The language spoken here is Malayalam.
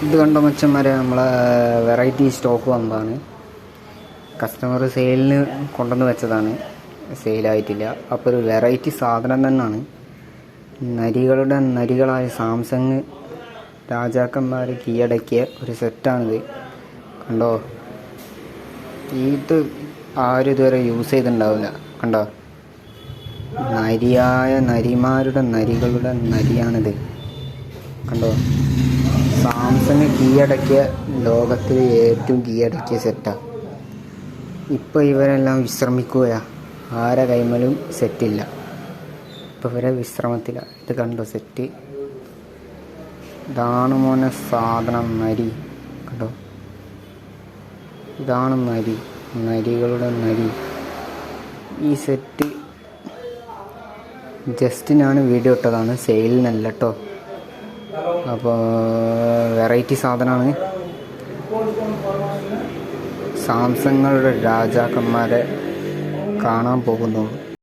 ഇത് കണ്ട മച്ചന്മാരെ നമ്മളെ വെറൈറ്റി സ്റ്റോക്ക് വന്നതാണ്. കസ്റ്റമർ സെയിലിന് കൊണ്ടുവന്ന് വെച്ചതാണ്, സെയിലായിട്ടില്ല. അപ്പോൾ ഒരു വെറൈറ്റി സാധനം തന്നെയാണ്. നരികളുടെ നരികളായ സാംസങ് രാജാക്കന്മാർ കീഴടക്കിയ ഒരു സെറ്റാണിത്. കണ്ടോ, ഇത് ആരും ഇതുവരെ യൂസ് ചെയ്തിട്ടുണ്ടാവില്ല. കണ്ടോ, നരിമാരുടെ നരികളുടെ നരിയാണിത്. കണ്ടോ, സാംസങ് കീഴടക്കിയ ലോകത്തിലെ ഏറ്റവും കീഴടക്കിയ സെറ്റാണ്. ഇപ്പോൾ ഇവരെല്ലാം വിശ്രമിക്കുകയാണ്. ആരെ കൈമലും സെറ്റില്ല, ഇപ്പോൾ ഇവരെ വിശ്രമത്തിലാണ്. ഇത് കണ്ടോ സെറ്റ്, ഇതാണ് മോനെ സാധനം, നരി. കണ്ടോ, ഇതാണ് നരികളുടെ നരി. ഈ സെറ്റ് ജസ്റ്റ് ഞാൻ വീഡിയോ ഇട്ടതാണ്, സെയിലിനല്ല കേട്ടോ. അപ്പോൾ വെറൈറ്റി സാധനമാണ്. സാംസങ്ങുകളുടെ രാജാക്കന്മാരെ കാണാൻ പോകുന്നു.